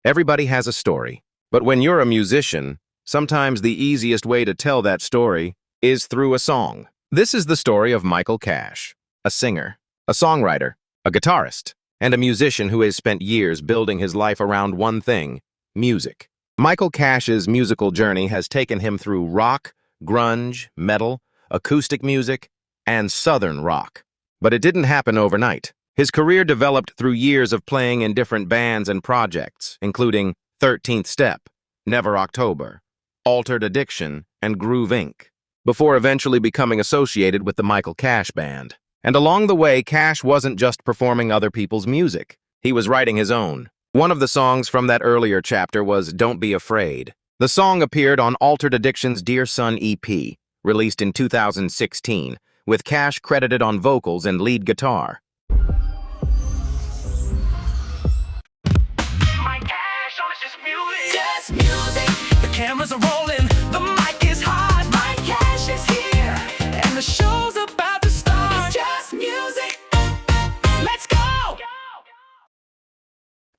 Everybody has a story. But when you're a musician, sometimes the easiest way to tell that story is through a song. This is the story of Michael Cash, a singer, a songwriter, a guitarist, and a musician who has spent years building his life around one thing: music. Michael Cash's musical journey has taken him through rock, grunge, metal, acoustic music, and southern rock. But it didn't happen overnight. His career developed through years of playing in different bands and projects, including 13th Step, Never October, Altered Addiction, and Groove Inc., before eventually becoming associated with the Michael Cash Band. And along the way, Cash wasn't just performing other people's music. He was writing his own. One of the songs from that earlier chapter was Don't Be Afraid. The song appeared on Altered Addiction's Dear Son EP, released in 2016, with Cash credited on vocals and lead guitar. Just music. The cameras are rolling, the mic is hot. My Cash is here, and the show's about to start. It's just music. Let's go.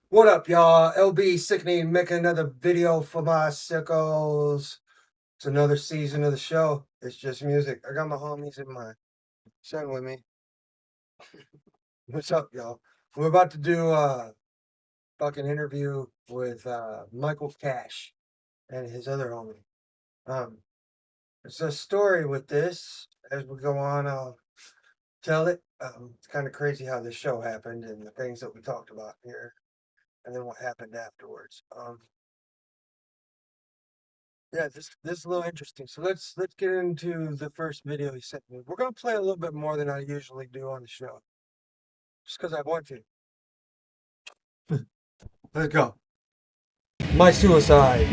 What up, y'all? LB Sickning making another video for my sickos. It's another season of the show. It's just music. I got my homies in my son with me. What's up, y'all? We're about to do a fucking interview with Michael Cash and his other homie. There's a story with this. As we go on, I'll tell it. It's kind of crazy how this show happened and the things that we talked about here, and then what happened afterwards. Yeah, this is a little interesting. So let's get into the first video he sent me. We're gonna play a little bit more than I usually do on the show, just because I want to. Let's go. My suicide.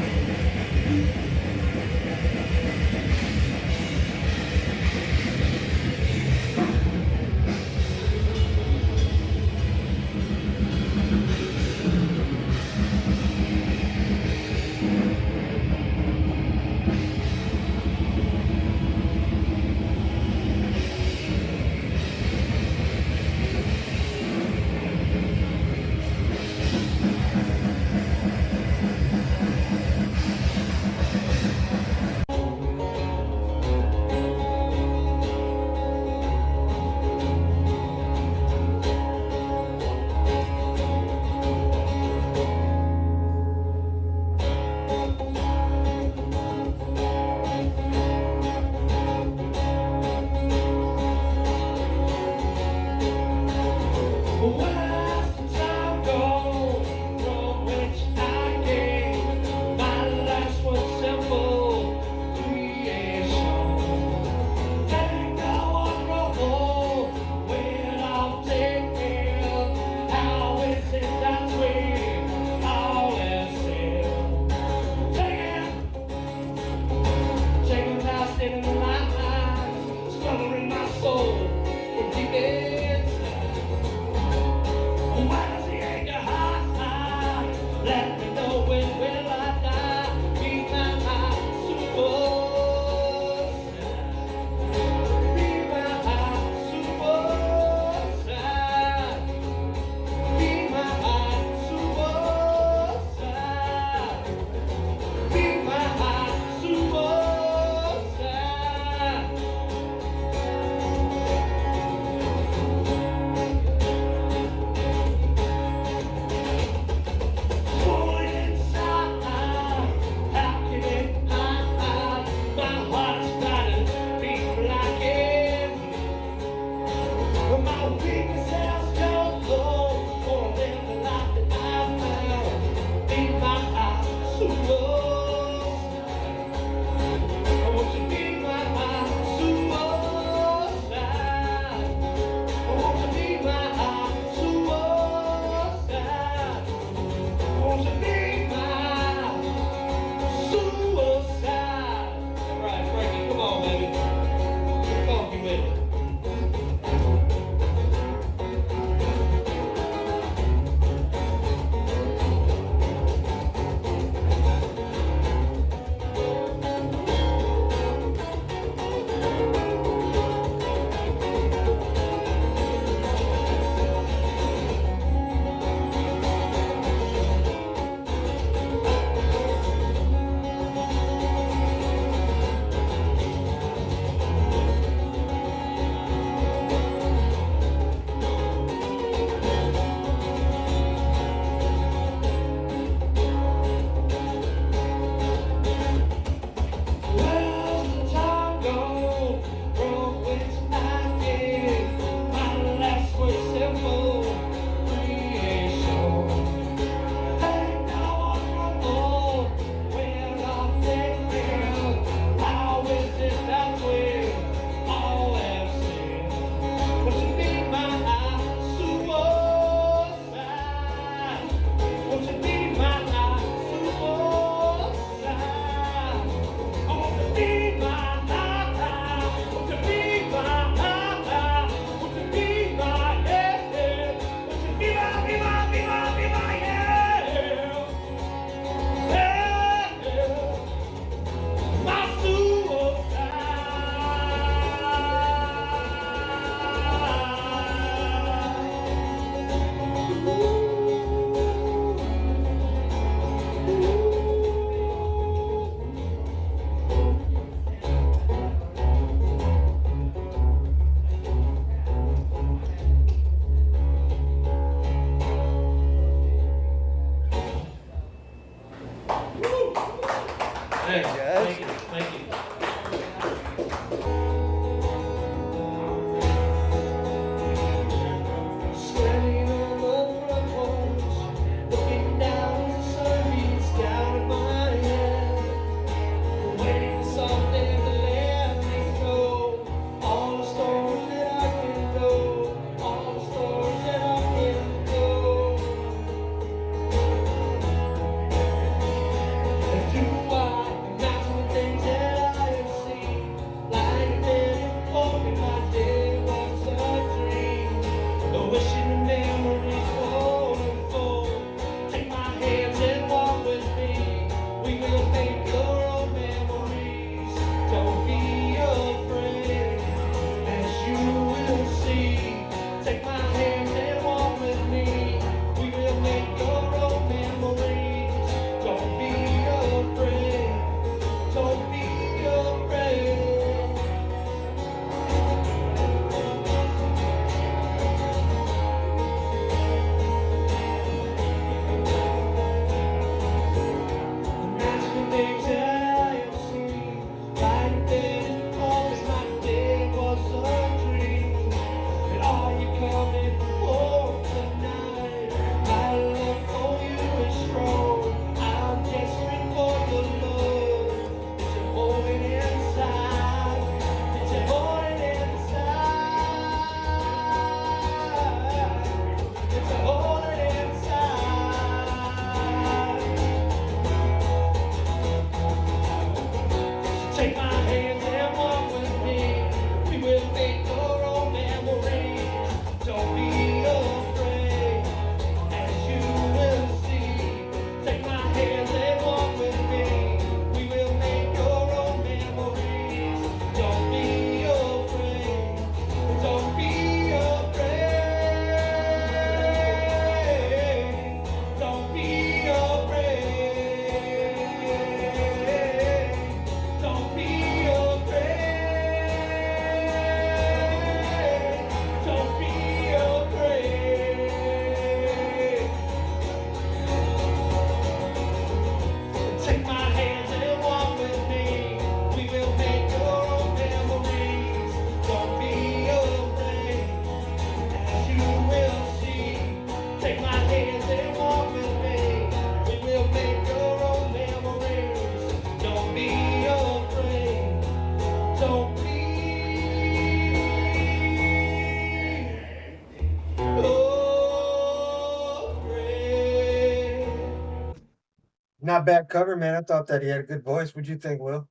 Not bad cover, man. I thought that he had a good voice. What'd you think, Will?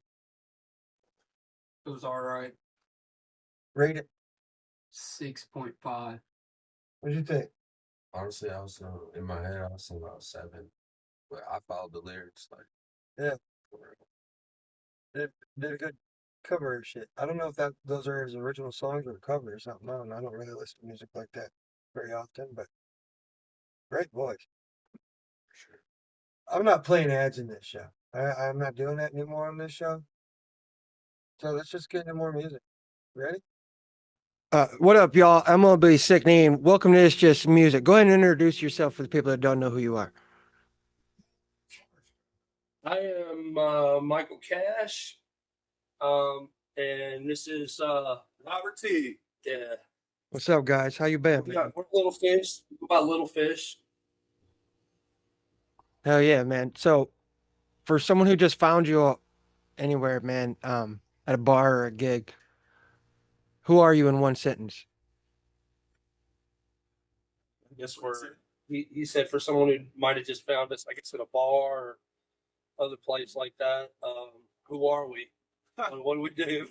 It was all right. Rate it. 6.5. What'd you think? Honestly, I was in my head. I was saying about 7, but I followed the lyrics like. Yeah. Did a good cover of shit. I don't know if those are his original songs or a cover or something. I don't really listen to music like that very often, but great voice. Sure. I'm not playing ads in this show. I'm not doing that anymore on this show. So let's just get into more music. Ready? What up, y'all? I'm LB Sickning. Welcome to It's Just Music. Go ahead and introduce yourself for the people that don't know who you are. I am Michael Cash, and this is Robert T. Yeah, What's up, guys? How you been? we're Little Fish. About Little Fish. Hell yeah, man. So, for someone who just found you anywhere, man, at a bar or a gig, who are you in one sentence? I guess he said for someone who might have just found us, I guess at a bar or other place like that. Who are we? What do we do?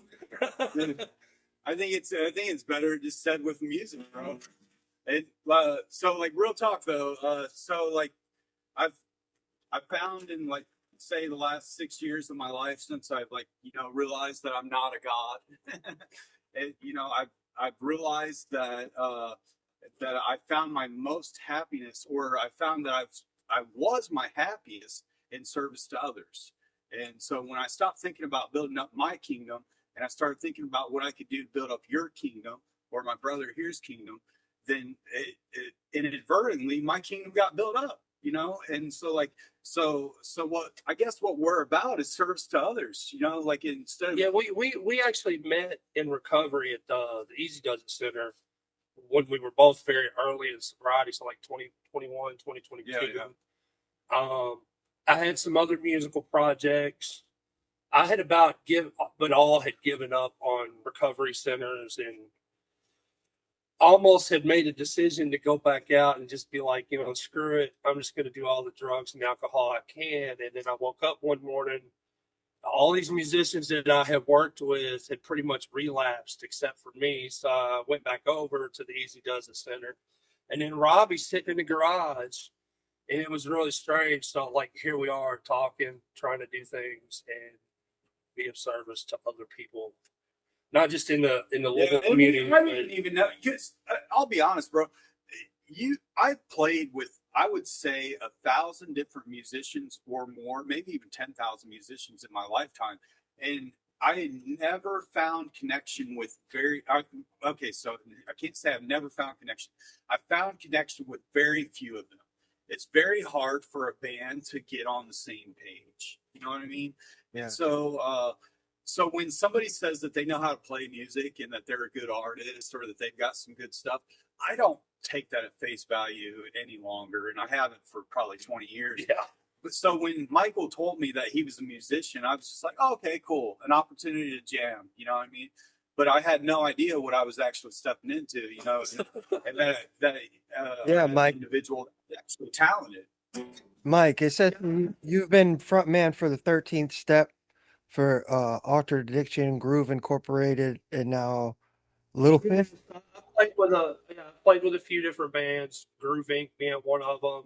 I think it's better just said with music, bro. It so like real talk though. So like I've found in like say the last 6 years of my life since I've like realized that I'm not a god. I've realized that that I found my most happiness, or I found that I was my happiest in service to others. And so when I stopped thinking about building up my kingdom and I started thinking about what I could do to build up your kingdom or my brother here's kingdom, then inadvertently my kingdom got built up, And so like, so what I guess what we're about is service to others, like instead of. Yeah, we actually met in recovery at the Easy Does It Center when we were both very early in sobriety, so like 2021, 2022. Yeah. I had some other musical projects. I had all had given up on recovery centers and almost had made a decision to go back out and just be like, screw it. I'm just going to do all the drugs and alcohol I can. And then I woke up one morning, all these musicians that I have worked with had pretty much relapsed except for me. So I went back over to the Easy Does It Center. And then Robbie's sitting in the garage. And it was really strange. So like here we are talking, trying to do things and be of service to other people. Not just in the local community. I didn't even know. I'll be honest, bro. I've played with, I would say, 1,000 different musicians or more, maybe even 10,000 musicians in my lifetime, and I never found connection with okay. So I can't say I've never found connection. I found connection with very few of them. It's very hard for a band to get on the same page. You know what I mean? Yeah. And so when somebody says that they know how to play music and that they're a good artist or that they've got some good stuff, I don't take that at face value any longer, and I haven't for probably 20 years. Yeah. But so when Michael told me that he was a musician, I was just like, oh, okay, cool, an opportunity to jam. You know what I mean? But I had no idea what I was actually stepping into. And that Mike. individual actually talented. Mike, it says you've been front man for the 13th Step, for Altered Addiction, Groove Incorporated, and now Little Fish. I played with a few different bands, Groove Inc. being one of them,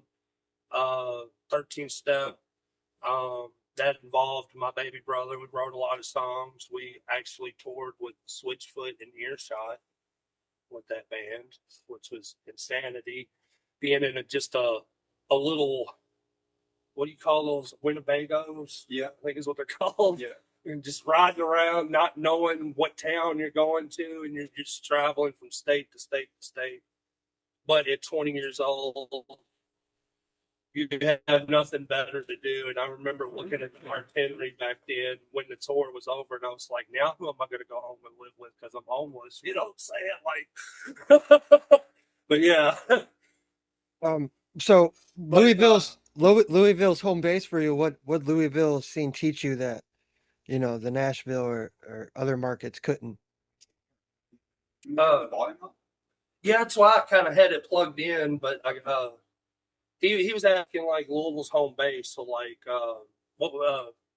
13 Step. That involved my baby brother. We wrote a lot of songs. We actually toured with Switchfoot and Earshot with that band, which was insanity. Being in just a little, what do you call those, Winnebagos? Yeah. I think is what they're called. Yeah. And just riding around, not knowing what town you're going to, and you're just traveling from state to state to state. But at 20 years old, you have nothing better to do. And I remember looking at the itinerary back then when the tour was over, and I was like, now who am I going to go home and live with because I'm homeless? You know what I'm saying? Like, but yeah. So Louisville's home base for you. What Louisville scene teach you that, the Nashville or other markets couldn't? Yeah, that's why I kind of had it plugged in, but he was asking like Louisville's home base. So like, what?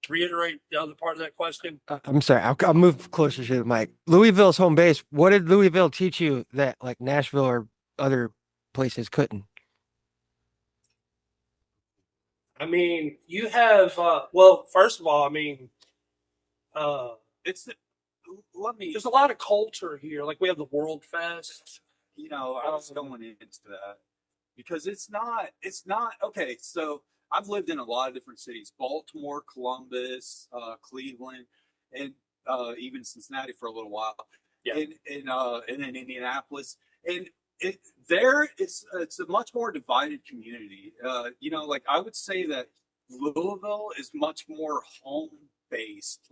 Reiterate the other part of that question. I'm sorry. I'll move closer to the mic. Louisville's home base. What did Louisville teach you that like Nashville or other places couldn't? I mean, you have well, first of all, I mean, uh, It's let me, there's a lot of culture here. Like we have the World Fest. you know, I was going into that because it's not okay. So I've lived in a lot of different cities: Baltimore, Columbus, Cleveland, and even Cincinnati for a little while, Yeah. and then Indianapolis. And it's a much more divided community. You know, like I would say that Louisville is much more home based.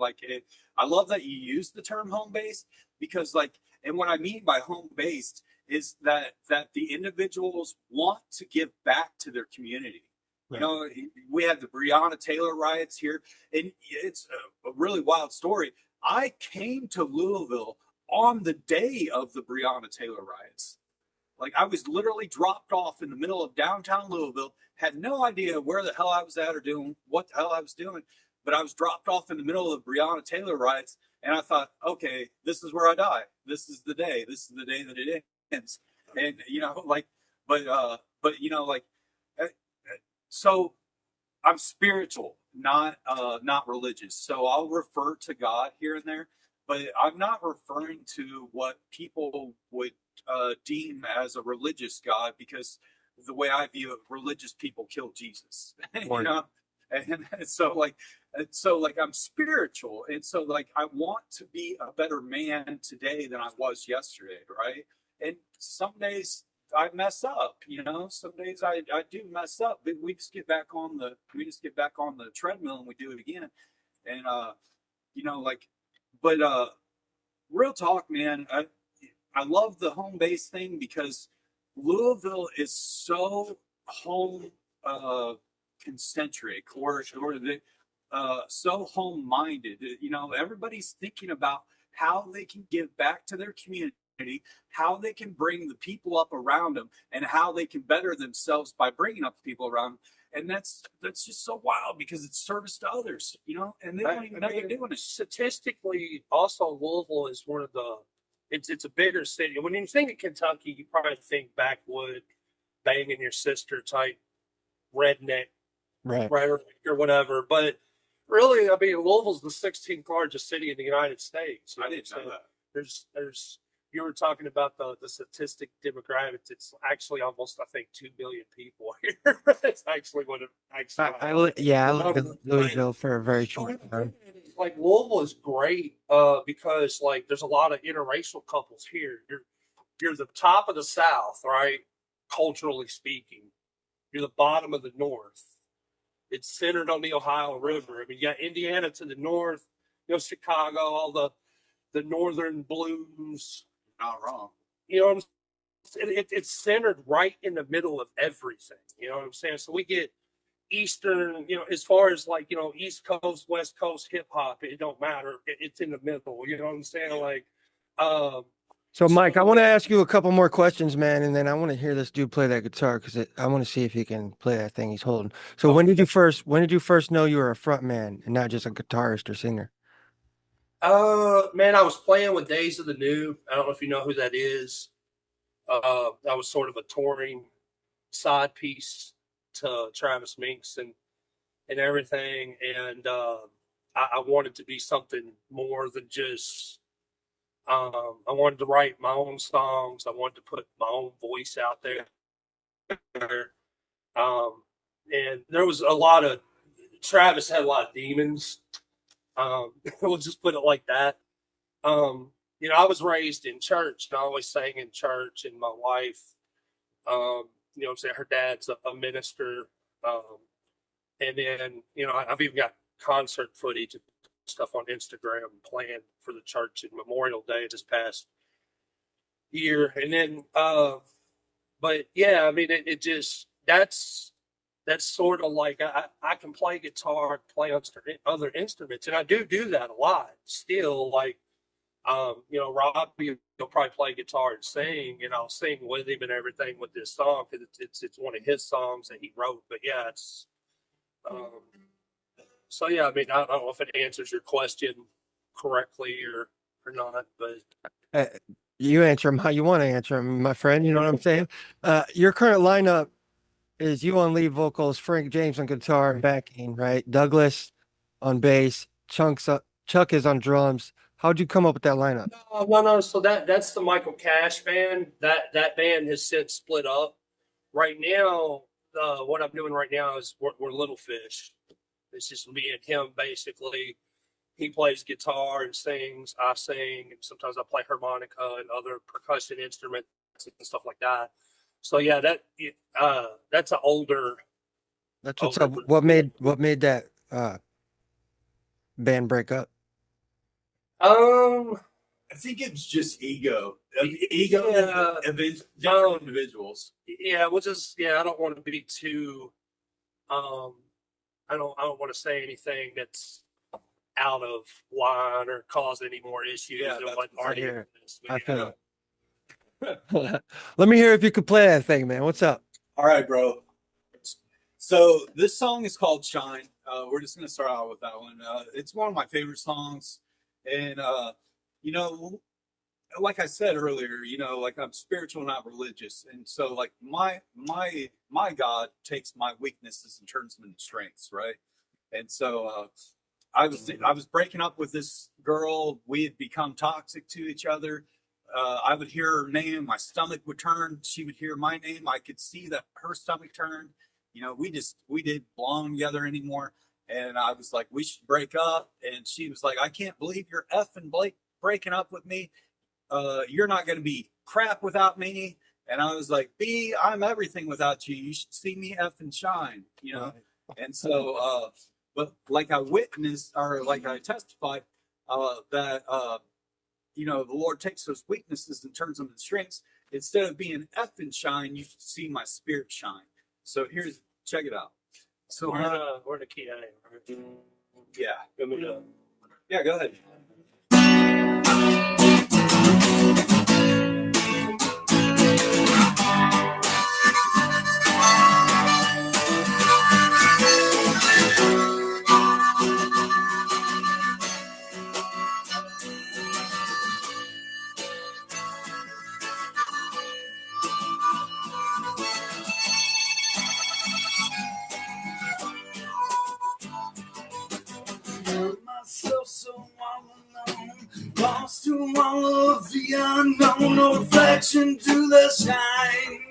I love that you use the term home based because and what I mean by home based is that the individuals want to give back to their community. You know, we had the Breonna Taylor riots here, and it's a really wild story. I came to Louisville on the day of the Breonna Taylor riots. Like I was literally dropped off in the middle of downtown Louisville, had no idea where the hell I was at or doing what the hell I was doing, but I was dropped off in the middle of the Breonna Taylor riots, and I thought, okay, this is where I die. This is the day. This is the day that it ends. And but uh, so I'm spiritual, not religious. So I'll refer to God here and there, but I'm not referring to what people would deem as a religious God, because the way I view it, religious people kill Jesus. You know, and so I'm spiritual, and so I want to be a better man today than I was yesterday, right? And some days I mess up, you know. Some days I do mess up, but we just get back on the treadmill and we do it again. And you know, but real talk, man. I love the home base thing because Louisville is so home concentric, or the so home minded. You know, everybody's thinking about how they can give back to their community, how they can bring the people up around them, and how they can better themselves by bringing up the people around them. And that's just so wild because it's service to others, you know, and they don't even know they're doing it. Statistically, also Louisville is one of the it's a bigger city. When you think of Kentucky, you probably think backwood, banging your sister type redneck, Right. or whatever. But really, I mean, Louisville's the 16th largest city in the United States. I didn't know that. There's you were talking about the statistic demographics. It's actually almost, I think, 2 billion people here. It's actually what it actually. I lived in Louisville for a very short time. Like Louisville is great because like there's a lot of interracial couples here. You're the top of the South, right? Culturally speaking, you're the bottom of the North. It's centered on the Ohio River. I mean, you got Indiana to the north, you know, Chicago, all the northern blues. Not wrong. You know, it's centered right in the middle of everything. You know what I'm saying? So we get Eastern, you know, as far as like, you know, East Coast, West Coast hip hop, it don't matter. It's in the middle. You know what I'm saying? Like, So, Mike, I want to ask you a couple more questions, man, and then I want to hear this dude play that guitar because I want to see if he can play that thing he's holding. So, when did you first know you were a front man and not just a guitarist or singer? man, I was playing with Days of the New. I don't know if you know who that is. That was sort of a touring side piece to Travis Minks and everything. And I wanted to be something more than just. I wanted to write my own songs. I wanted to put my own voice out there. And there was a lot of Travis had a lot of demons. We'll just put it like that. You know, I was raised in church and I always sang in church, and my wife, you know what I'm saying, her dad's a minister. And then, you know, I've even got concert footage and stuff on Instagram playing for the church in Memorial Day this past year. And then, but yeah, I mean, it just, that's sort of like I can play guitar, play other instruments, and I do that a lot still. Like, you know, Robbie he'll probably play guitar and sing, and I'll sing with him and everything with this song because it's one of his songs that he wrote. But yeah, it's so yeah. I mean, I don't know if it answers your question correctly or not, but You answer them how you want to answer them, my friend. You know what I'm saying? Your current lineup is you on lead vocals, Frank James on guitar and backing, right? Douglas on bass, Chuck is on drums. How'd you come up with that lineup? no. So that's the Michael Cash band. That band has since split up. Right now, what I'm doing right now is we're Little Fish. It's just me and him basically. He plays guitar and sings. I sing, and sometimes I play harmonica and other percussion instruments and stuff like that. So yeah, that's an older. That's what's up. What made that band break up? I think it's just ego. Ego Yeah. different individuals. Yeah, we'll just I don't want to be too. I don't want to say anything that's out of line or cause any more issues Yeah, than that's what what I already hear. is. I feel it. Let me hear if you could play that thing, man. What's up? All right, bro. So this song is called Shine. We're just gonna start out with that one. It's one of my favorite songs, and you know, like I said earlier, like I'm spiritual, not religious, and so like my God takes my weaknesses and turns them into strengths, right? And so I was breaking up with this girl. We had become toxic to each other. I would hear her name, my stomach would turn. She would hear my name. I could see that her stomach turned. We didn't belong together anymore. And I was like, we should break up. And she was like, I can't believe you're effing breaking up with me. You're not going to be crap without me. And I was like, B, I'm everything without you. You should see me effing shine, And so, but like I witnessed or like I testified, that, the Lord takes those weaknesses and turns them into strengths. Instead of being effing shine, you should see my spirit shine. So check it out. So we're the key A. Right? Yeah. Give me the. Yeah, go ahead. Myself so all alone, lost to all of the unknown, no reflection to the shine.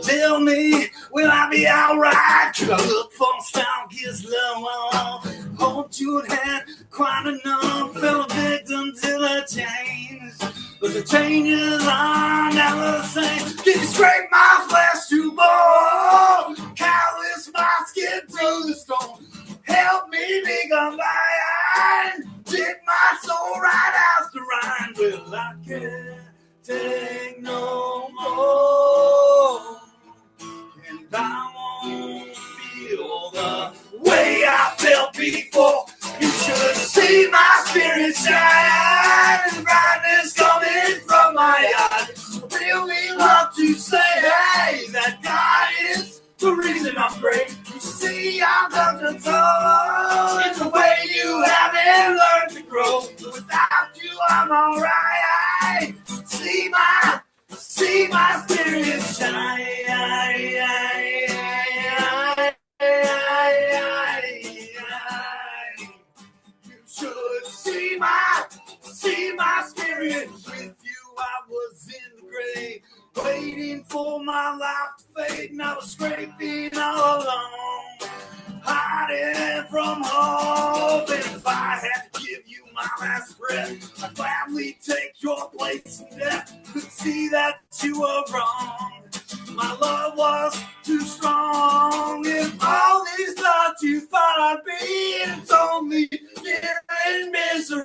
Tell me, will I be alright? Could I look for nostalgia's love? Hold your hand, quite enough, fell a victim to the change. But the changes are never the same. Can you scrape my flesh to bone? Callous my skin through the stone. Help me become mine. Did my soul right out the Rhine? Well, I can't take no more. And I won't feel the way I felt before. You should see my spirit shine. Brightness coming from my eyes. I really love to say, hey, that God is the reason I'm great. You see, I'm done to toe. It's the way you haven't learned to grow. Without you, I'm alright. See my spirit shine. You should see my spirit. With you, I was in the grave, waiting for my life to fade, and I was scraping all along, hiding from hope. And if I had to give you my last breath, I'd gladly take your place in death. Could see that you were wrong. My love was too strong. If all these thoughts you thought I'd be, it's only fear and misery.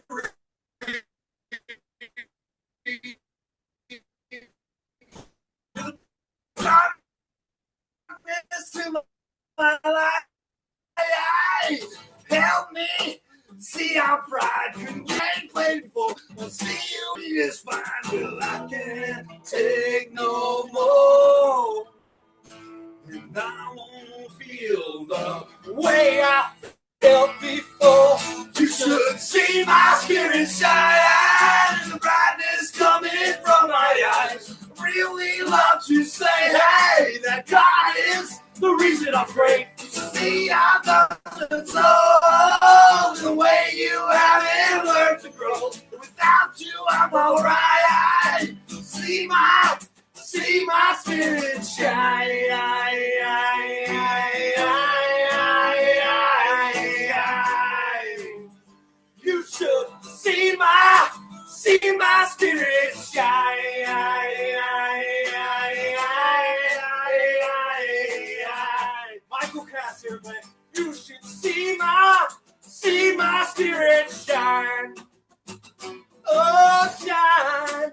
Darkness to my life. Help me See, I'm fried, couldn't get played for. I'll see you just fine. Well, I can't take no more. And I won't feel the way I felt before. You should see my spirit shine, and the brightness coming from my eyes. Really love to say, hey, that God is the reason I'm great. See, I've done so the way you haven't learned to grow. Without you, I'm alright. See my spirit shine. You should see my spirit shine. Michael Cass here, man. You should see my spirit shine. Oh, shine.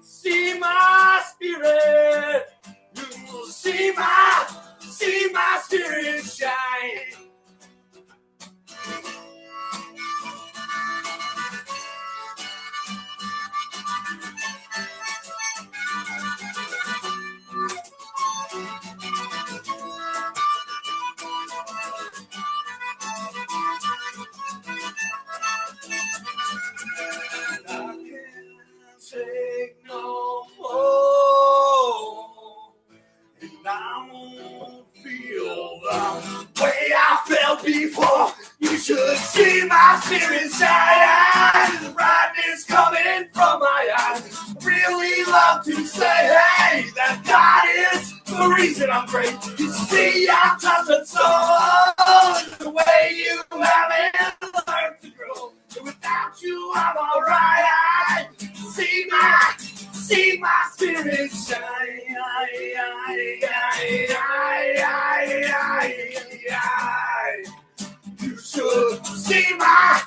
See my spirit. You will see my spirit shine. Take no more, and I won't feel the way I felt before. You should see my spirit shine, the brightness coming from my eyes. Really love to say, hey, that God is the reason I'm great. You see, I'm touched and soul, the way you haven't learned to grow. Without you, I'm alright. See my spirit shine. You should see my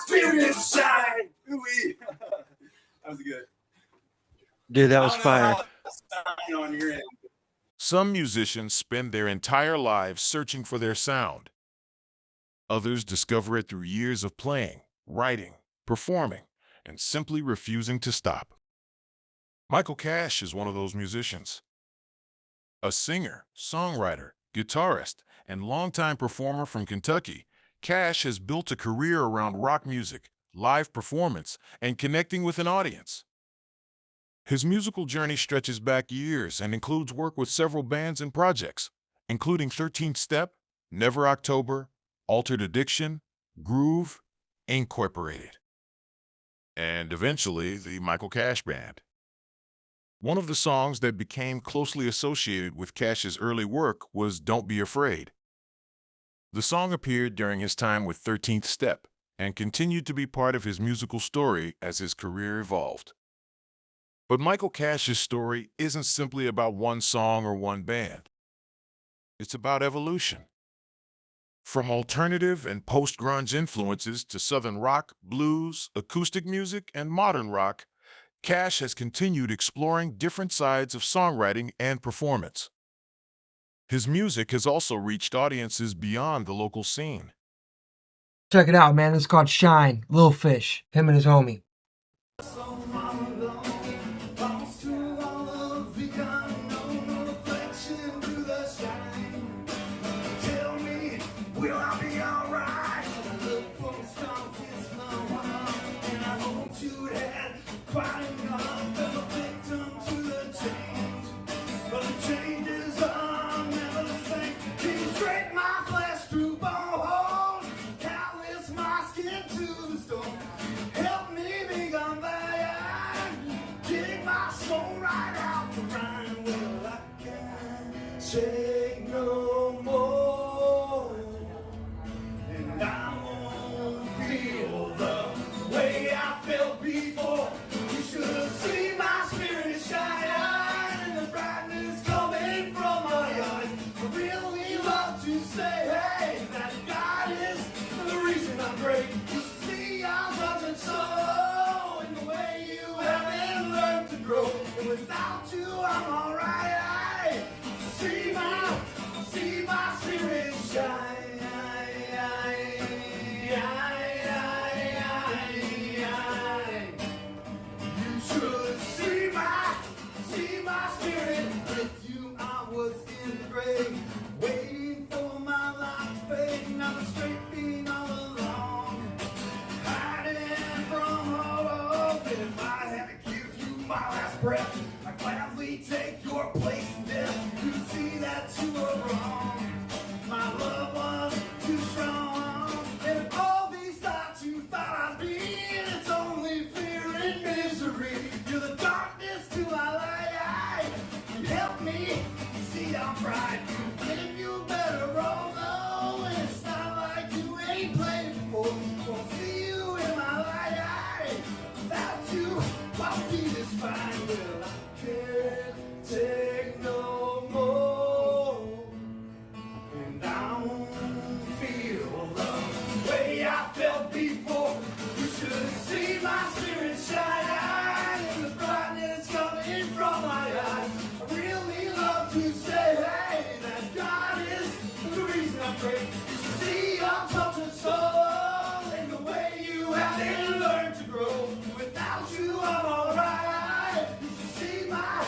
spirit shine. Ooh-wee. That was good. Dude, that was I don't know fire. how it's sounding on your end. Some musicians spend their entire lives searching for their sound. Others discover it through years of playing, writing, performing, and simply refusing to stop. Michael Cash is one of those musicians. A singer, songwriter, guitarist, and longtime performer from Kentucky, Cash has built a career around rock music, live performance, and connecting with an audience. His musical journey stretches back years and includes work with several bands and projects, including 13th Step, Never October, Altered Addiction, Groove, Incorporated, and eventually the Michael Cash Band. One of the songs that became closely associated with Cash's early work was Don't Be Afraid. The song appeared during his time with 13th Step and continued to be part of his musical story as his career evolved. But Michael Cash's story isn't simply about one song or one band. It's about evolution. From alternative and post-grunge influences to southern rock, blues, acoustic music, and modern rock, Cash has continued exploring different sides of songwriting and performance. His music has also reached audiences beyond the local scene. Check it out, man. It's called Shine. Little Fish. Him and his homie. Help me become better. ain't nothing straight being all along. Hiding from all of it. If I had to give you my last breath, I'd gladly take your place in death. You'd see that you were wrong. My love was too strong. And if all these thoughts you thought I'd be in, it's only fear and misery. You're the darkness to my light. You help me see I'm bright. If you better roll low, and it's not like you ain't played before. Won't see you in my light. Without you, won't be this fine. Well, I can't take no more. And I won't feel the way I felt before. You should see my spirit shine, and the brightness coming from my eyes. I really love to say, hey, that God is the reason I pray. You should see your tortured soul, and the way you haven't learned to grow. Without you, I'm alright. You should see my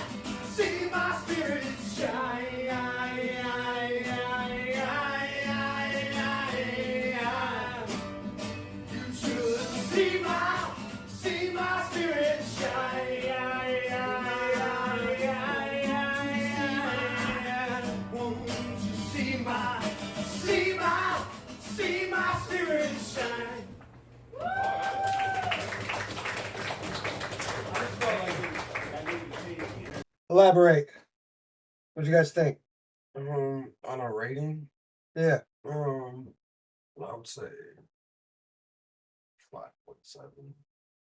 spirit shine. See my spirit shine. Won't you see my spirit shine? Elaborate. What do you guys think? On a rating, Yeah. I would say 5.7.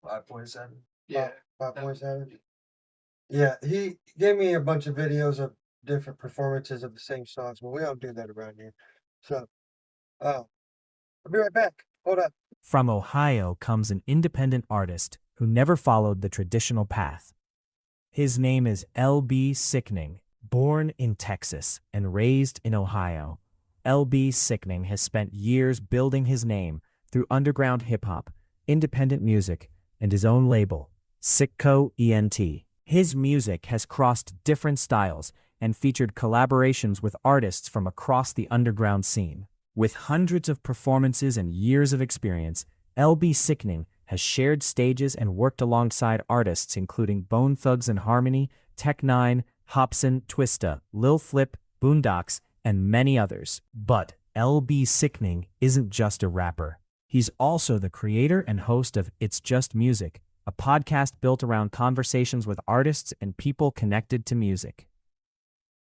5.7. Yeah. 5.7. Yeah, he gave me a bunch of videos of different performances of the same songs, but we don't do that around here. So, I'll be right back. Hold up. From Ohio comes an independent artist who never followed the traditional path. His name is LB Sickning. Born in Texas and raised in Ohio, LB Sickning has spent years building his name through underground hip-hop, independent music, and his own label, SicKKo E.N.T. His music has crossed different styles and featured collaborations with artists from across the underground scene. With hundreds of performances and years of experience, LB Sickning has shared stages and worked alongside artists including Bone Thugs and Harmony, Tech Nine, Hobson, Twista, Lil Flip, Boondocks, and many others. But LB Sickning isn't just a rapper. He's also the creator and host of It's Just Music, a podcast built around conversations with artists and people connected to music.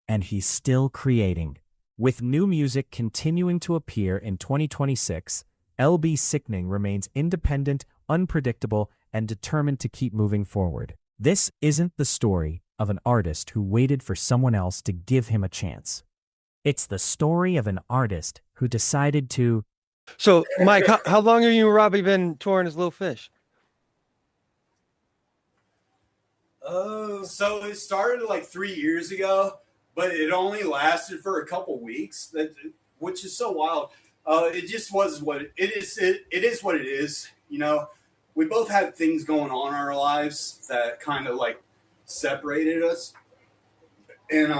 And he's still creating. With new music continuing to appear in 2026, LB Sickning remains independent, unpredictable, and determined to keep moving forward. This isn't the story of an artist who waited for someone else to give him a chance. It's the story of an artist who decided to... So, Mike, how long have you and Robbie been touring as Little Fish? So it started like 3 years ago, but it only lasted for a couple weeks. Which is so wild. It just was what it is. It is what it is. You know, we both had things going on in our lives that kind of like separated us, and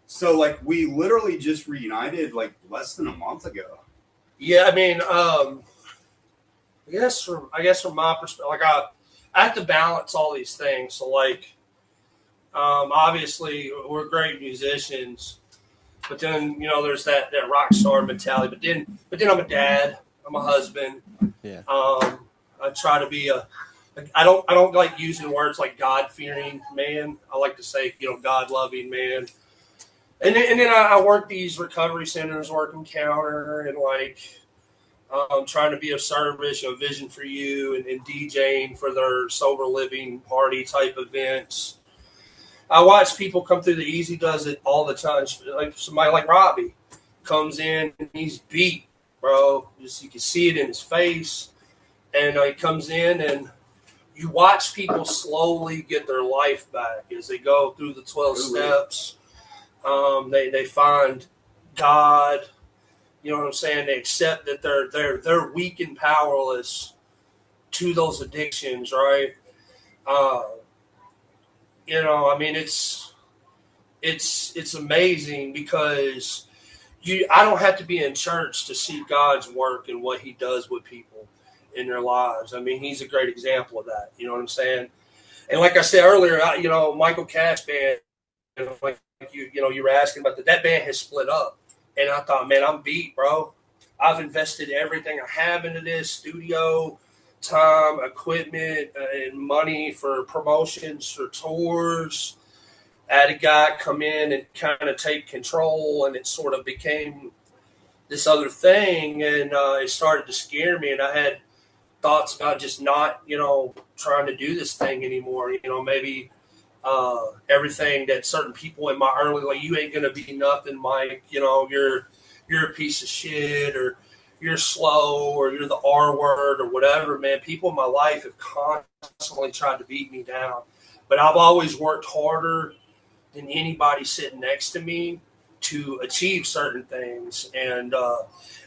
so like we literally just reunited like less than a month ago. Yeah, I mean, I guess from my perspective, like I have to balance all these things. So like, obviously we're great musicians, but then there's that rock star mentality. But then I'm a dad. I'm a husband. Yeah. I try to be I don't like using words like God fearing man. I like to say God loving man. And then I work these recovery centers, work Encounter, and like trying to be of service, Vision for You, and DJing for their sober living party type events. I watch people come through. The Easy does it all the time. Like somebody like Robbie comes in and he's beat, bro. You can see it in his face. And he comes in and you watch people slowly get their life back as they go through the 12 steps. They find God. You know what I'm saying? They accept that they're weak and powerless to those addictions, right? I mean, it's amazing because I don't have to be in church to see God's work and what He does with people in their lives. I mean, He's a great example of that. You know what I'm saying? And like I said earlier, Michael Cash band, like you were asking about that band has split up, and I thought, man, I'm beat, bro. I've invested everything I have into this studio time, equipment, and money for promotions, for tours. I had a guy come in and kind of take control, and it sort of became this other thing, and it started to scare me, and I had thoughts about just not, trying to do this thing anymore. Maybe everything that certain people in my early, like, you ain't gonna be nothing, Mike. You're a piece of shit, or you're slow, or you're the R word, or whatever. Man, people in my life have constantly tried to beat me down, but I've always worked harder than anybody sitting next to me to achieve certain things. And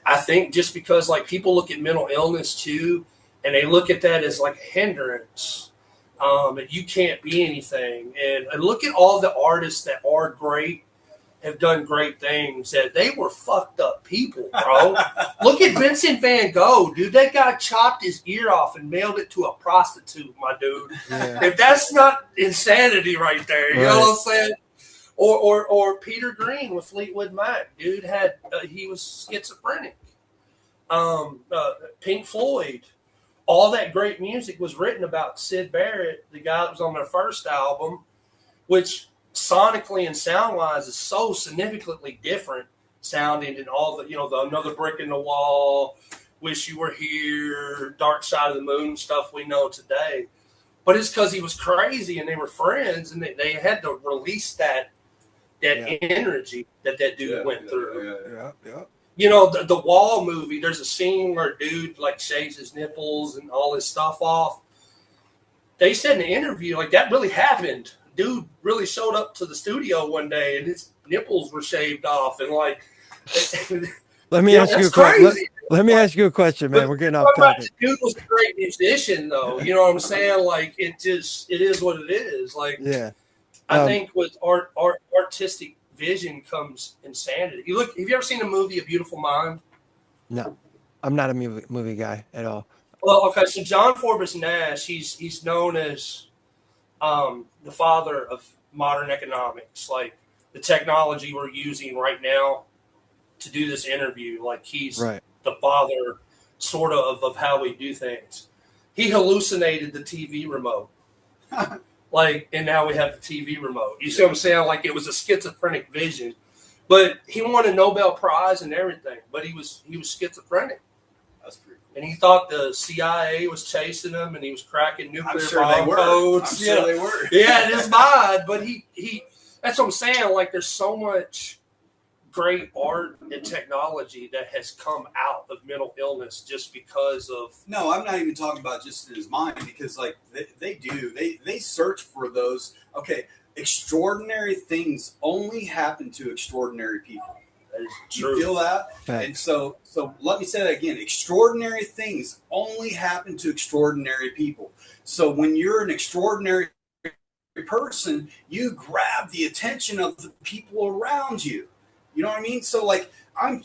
I think just because, like, people look at mental illness too, and they look at that as like a hindrance, and you can't be anything. And look at all the artists that are great, have done great things, that they were fucked up people, bro. Look at Vincent Van Gogh, dude. That guy chopped his ear off and mailed it to a prostitute, my dude. Yeah. If that's not insanity right there, you know what I'm saying? Or Peter Green with Fleetwood Mac, dude he was schizophrenic. Pink Floyd, all that great music was written about Syd Barrett, the guy that was on their first album, which sonically and sound-wise is so significantly different sounding than all the, the Another Brick in the Wall, Wish You Were Here, Dark Side of the Moon stuff we know today. But it's because he was crazy and they were friends, and they had to release that energy that dude went through. Yeah. The Wall movie, there's a scene where a dude like shaves his nipples and all his stuff off. They said in the interview, like, that really happened. Dude really showed up to the studio one day and his nipples were shaved off, and like, Let me ask you a question. Let me ask you a question, man. But We're getting off topic. Dude was a great musician, though. You know what I'm saying? Like, it is what it is. Like, Yeah. I think with artistic vision comes insanity. Have you ever seen a movie, A Beautiful Mind? No, I'm not a movie guy at all. Well, okay, so John Forbes Nash, he's known as the father of modern economics, like the technology we're using right now to do this interview. Like, he's the father, sort of how we do things. He hallucinated the TV remote. Like, and now we have the TV remote. You see what I'm saying? Like, it was a schizophrenic vision. But he won a Nobel Prize and everything. But he was schizophrenic. That's pretty cool. And he thought the CIA was chasing him, and he was cracking nuclear bomb codes. I'm sure they were. Yeah, in his mind. But he that's what I'm saying. Like, there's so much great art and technology that has come out of mental illness just because of. No, I'm not even talking about just in his mind, because like they search for those. Okay, extraordinary things only happen to extraordinary people. That is true. You feel that? Thanks. And so let me say that again. Extraordinary things only happen to extraordinary people. So when you're an extraordinary person, you grab the attention of the people around you. You know what I mean? So like, I'm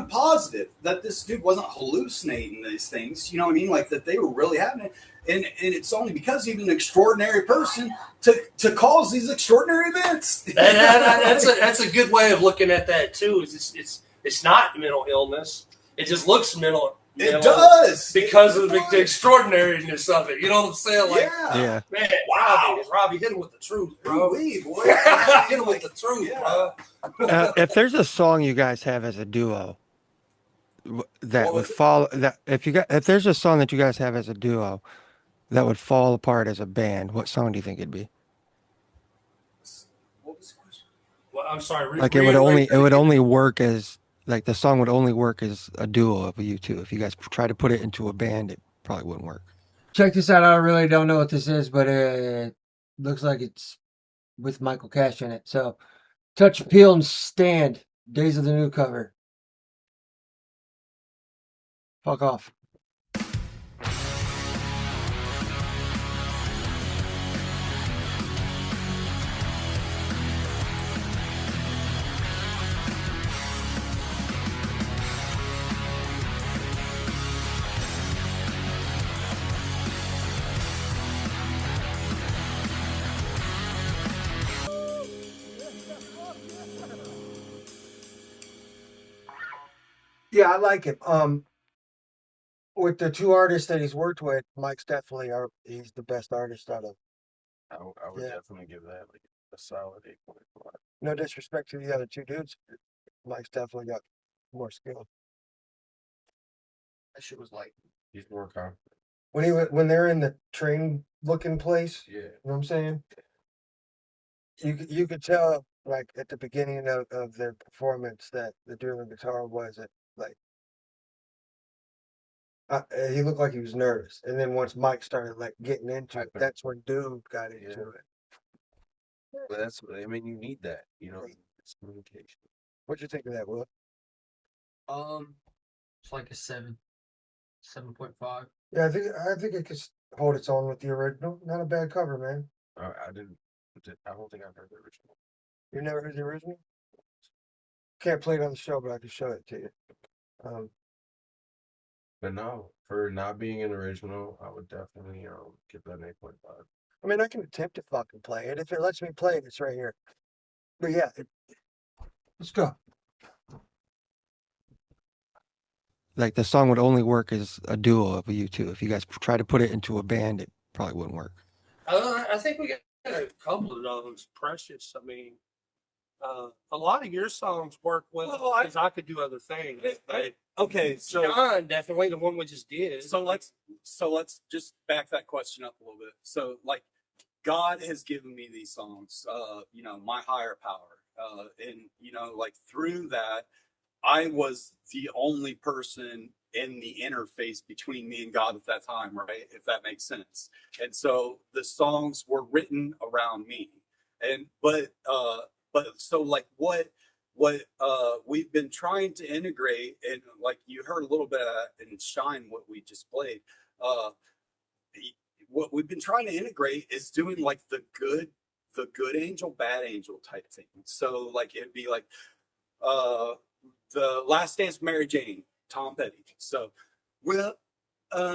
positive that this dude wasn't hallucinating these things. You know what I mean? Like, that they were really happening. And it's only because he's an extraordinary person to cause these extraordinary events. That's a good way of looking at that too. It's not mental illness. It just looks mental. It does, because of the extraordinariness of it. You know what I'm saying? Like, Yeah. Man, wow, Robbie, hit him with the truth, bro. Boy. Hit him with the truth, bro. If there's a song you guys have as a duo that would fall, if there's a song that you guys have as a duo that would fall apart as a band, what song do you think it'd be? What was the question? Well, I'm sorry. Like, it would only work as, like, the song would only work as a duo of you two. If you guys try to put it into a band, it probably wouldn't work. Check this out. I really don't know what this is, but it looks like it's with Michael Cash in it. So, Touch, Peel, and Stand. Days of the New cover. Fuck off. Yeah, I like him. With the two artists that he's worked with, Mike's definitely he's the best artist out of. I would Yeah. definitely give that like a solid 8.5. No disrespect to the other two dudes, Mike's definitely got more skill. That shit was like he's more confident. When they're in the train looking place, Yeah. you know what I'm saying? You could tell like at the beginning of their performance that the dude on the guitar wasn't like he looked like he was nervous, and then once Mike started like getting into it, that's when dude got into it. But that's I mean you need that, you know, it's communication. What'd you think of that, Will? It's like a 7.5. Yeah, I think it could hold its own with the original. Not a bad cover, man. I don't think I've heard the original. You never heard the original? Can't play it on the show, but I can show it to you. But no, for not being an original, I would definitely give that an 8.5. I mean, I can attempt to fucking play it. If it lets me play it, it's right here. But yeah, let's go. Like the song would only work as a duo of you two. If you guys try to put it into a band, it probably wouldn't work. I think we got a couple of those. Precious. I mean, a lot of your songs work well because I could do other things. But Okay, so John, definitely the one we just did. so let's just back that question up a little bit. So like God has given me these songs, you know, my higher power. And you know, like through that, I was the only person in the interface between me and God at that time, right? If that makes sense. And so the songs were written around me. And but so like what we've been trying to integrate, and like you heard a little bit of that in Shine what we just played. Uh what we've been trying to integrate is doing like the good angel, bad angel type thing. So like it'd be like the Last Dance, Mary Jane, Tom Petty. So, well,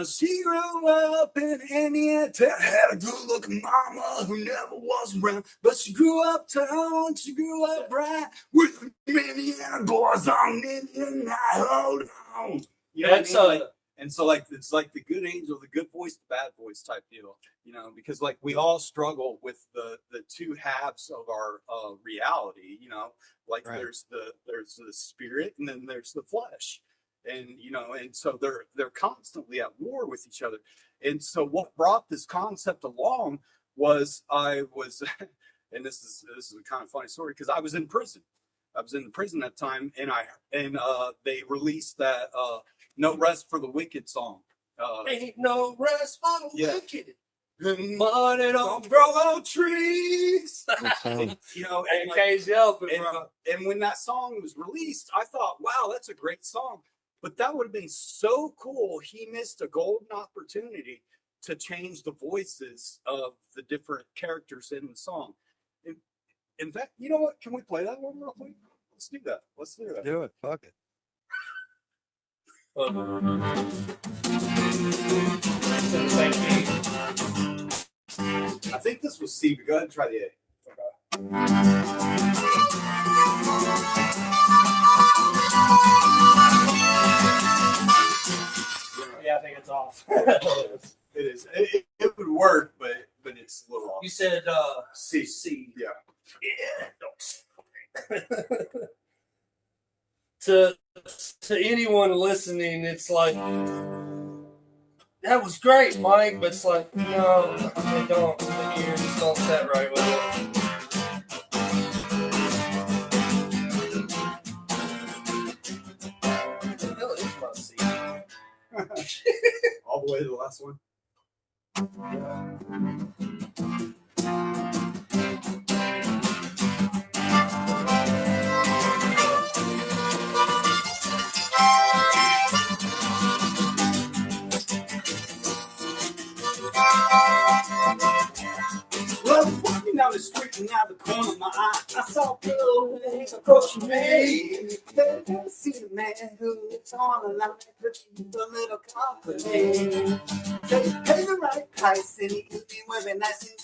she grew up in Indiana, had a good-looking mama who never was around, but she grew up town, she grew up right with Indiana boys on Indian night. Hold on, you know what I mean? Like, and so like it's like the good angel, the good voice, the bad voice type deal, you know, because like we all struggle with the two halves of our reality, you know, like Right. there's the spirit and then there's the flesh, and you know, and so they're constantly at war with each other. And so what brought this concept along was I was, and this is a kind of funny story because I was in prison. I was in prison at the time, and they released that "No Rest for the Wicked" song. Ain't no rest for the Yeah. wicked. Money don't grow on trees. sound. You know, And like, KZL, bro. and when that song was released, I thought, wow, that's a great song. But that would have been so cool. He missed a golden opportunity to change the voices of the different characters in the song. In fact, you know what? Can we play that one real quick? Let's do that. Let's do that. Do it. Fuck it. I think this was C, but go ahead and try the A. Yeah, I think it's off. It is. It would work, but it's a little off. You said C. C. Yeah. Yeah. to anyone listening, it's like that was great, Mike, but it's like no, they don't. The ears don't set right with it. What the hell is my C? All the way to the last one. Well, I was walking down the street and out the corner of my eye, I saw a girl approaching me. Never seen a man who lives on a line with a little company. Pay the right price and he could be very nice and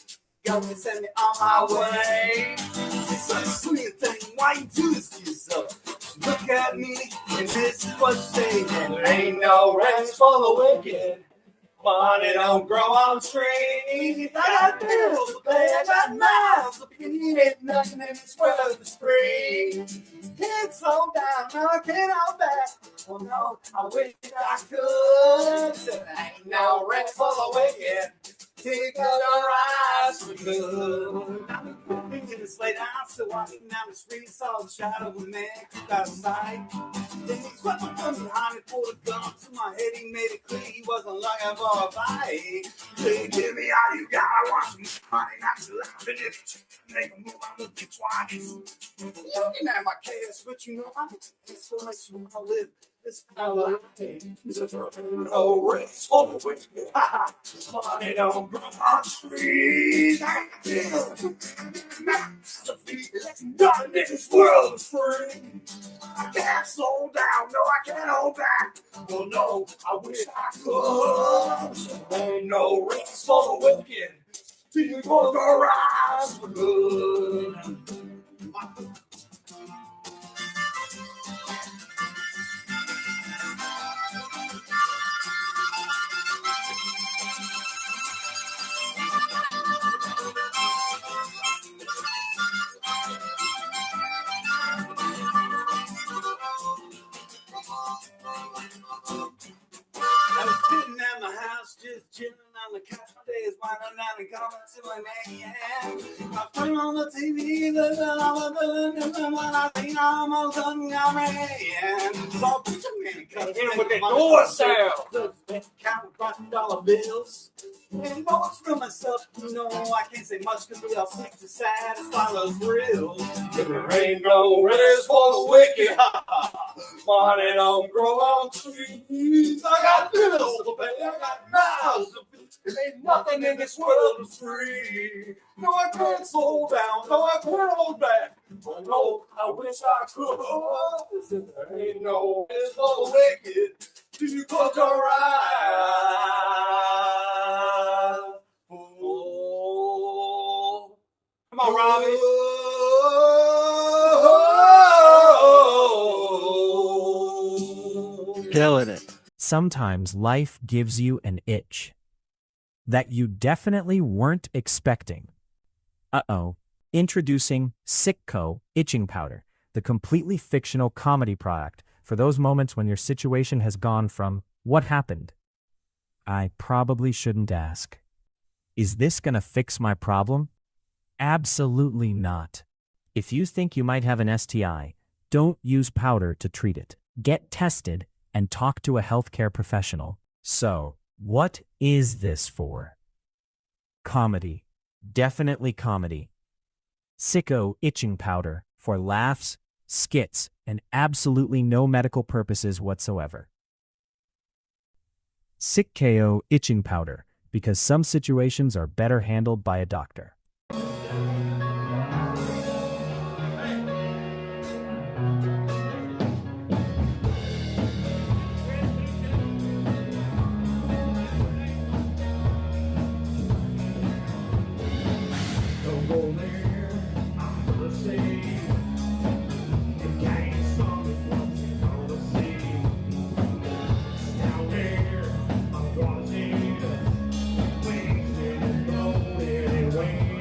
go and send me on my way. It's such a sweet thing, why you do this to yourself? look at me, and this is what they say. There ain't no rest for the wicked. Money don't grow on trees. I got bills to pay, I got miles to pay. Ain't nothing in this world is free. Can't slow down, no, I can't hold back. Oh no, I wish I could. There ain't no rest for the wicked. Take out your eyes for good. It's late, I'm still walking down the street, saw the shadow of a man keep out of sight. Then he swept me from behind and pulled a gun to my head. He made it clear he wasn't looking for a fight. Hey, give me all you got, I want some money, not too loud. And if you make a move, I'm looking twice. Looking at my cash, but you know I'm inspiration when I live. This how I think. It's a no rest for the wicked. Money don't grow on trees. Nothing in this world is free. I can't slow down, no, I can't hold back. Oh no, I wish I could. Ain't no rest for the wicked. People go rise for good. I was sitting at my house, just chilling on the couch. My day is winding down and coming to an end. I turn on the TV, I think I'm all done, I'm in. So I put your man cut in with the doors down. Count $5 bills. And most for myself, you know, I can't say much because we all seem to satisfy those thrills. There ain't no rest for the wicked. Money don't grow on trees. I got bills to pay, I got mouths to feed. There ain't nothing in this world is free. No, I can't slow down, no, I can't hold back. Oh no, I wish I could. There ain't no rest for the wicked. Do you close your eyes? Oh. Come on, Robbie. Killing it. Sometimes life gives you an itch that you definitely weren't expecting. Uh-oh. Introducing SicKKo itching powder, the completely fictional comedy product for those moments when your situation has gone from, what happened? I probably shouldn't ask. Is this gonna fix my problem? Absolutely not. If you think you might have an STI, don't use powder to treat it. Get tested and talk to a healthcare professional. So, what is this for? Comedy. Definitely comedy. SicKKo itching powder for laughs, skits, and absolutely no medical purposes whatsoever. SicKKo itching powder, because some situations are better handled by a doctor. Down there, I'm watching. Wings in the blowing away.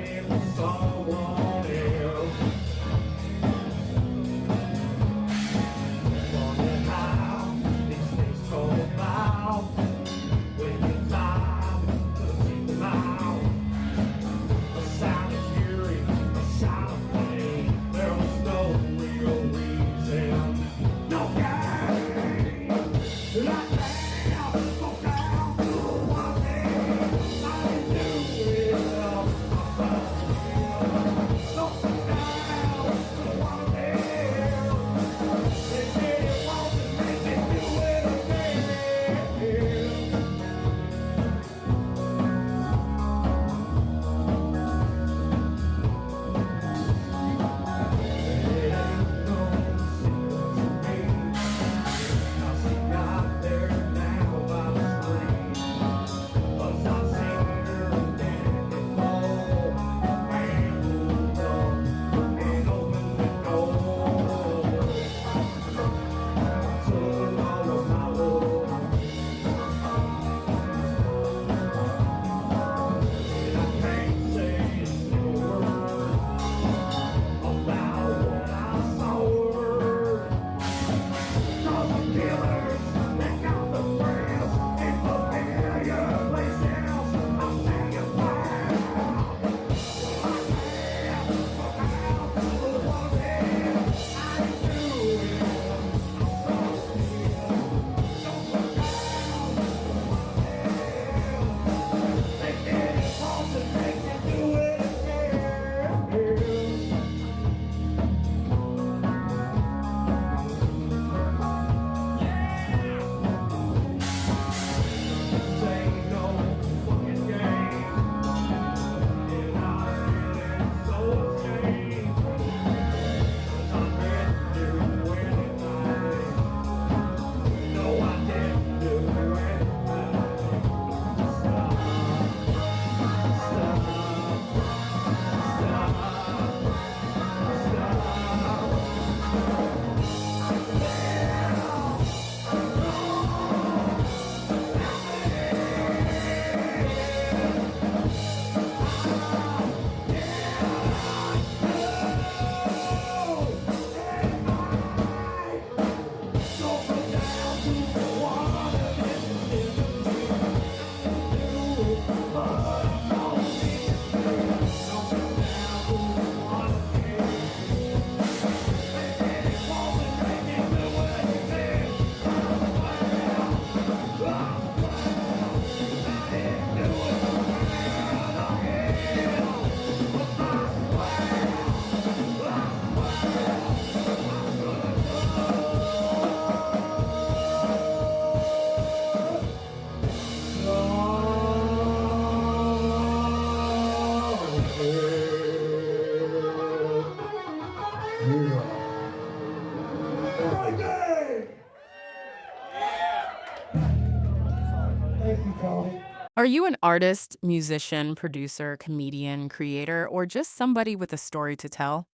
Are you an artist, musician, producer, comedian, creator, or just somebody with a story to tell?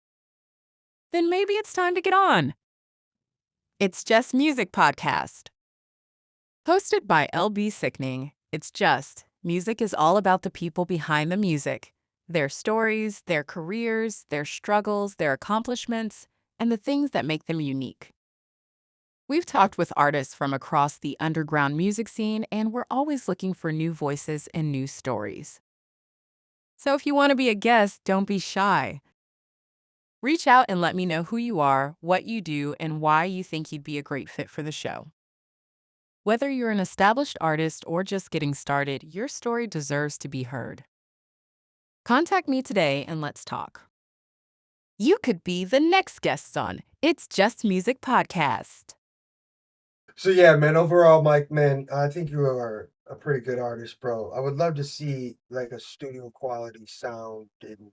Then maybe it's time to get on. It's Just Music Podcast. Hosted by LB Sickning, It's Just Music is all about the people behind the music, their stories, their careers, their struggles, their accomplishments, and the things that make them unique. We've talked with artists from across the underground music scene, and we're always looking for new voices and new stories. So if you want to be a guest, don't be shy. Reach out and let me know who you are, what you do, and why you think you'd be a great fit for the show. Whether you're an established artist or just getting started, your story deserves to be heard. Contact me today and let's talk. You could be the next guest on It's Just Music Podcast. So yeah, man, overall, Mike, man, I think you are a pretty good artist, bro. I would love to see like a studio quality sound and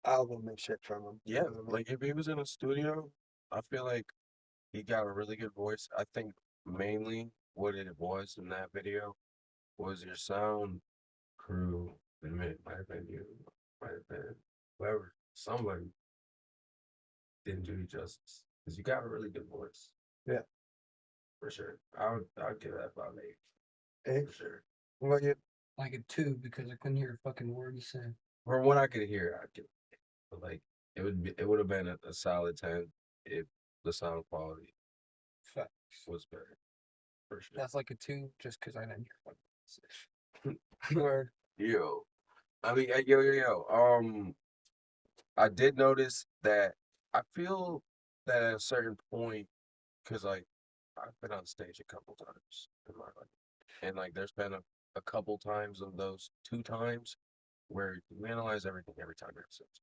album and shit from him. Yeah, like if he was in a studio, I feel like he got a really good voice. I think mainly what it was in that video was your sound crew. It might have been you, might have been whoever, somebody didn't do you justice because you got a really good voice. Yeah. For sure. I'd give that about an 8. Hey, For sure. what about you? Like a 2 because I couldn't hear a fucking word he said. From what I could hear, I'd give it. But like it would have been a solid 10 if the sound quality Facts. was better. For sure. That's like a 2 just because I didn't hear fucking Word. Yo. I mean, yo. I did notice that I feel that at a certain point, because like I've been on stage a couple times in my life, and like there's been a couple times of those 2 times where you analyze everything every time you're on stage,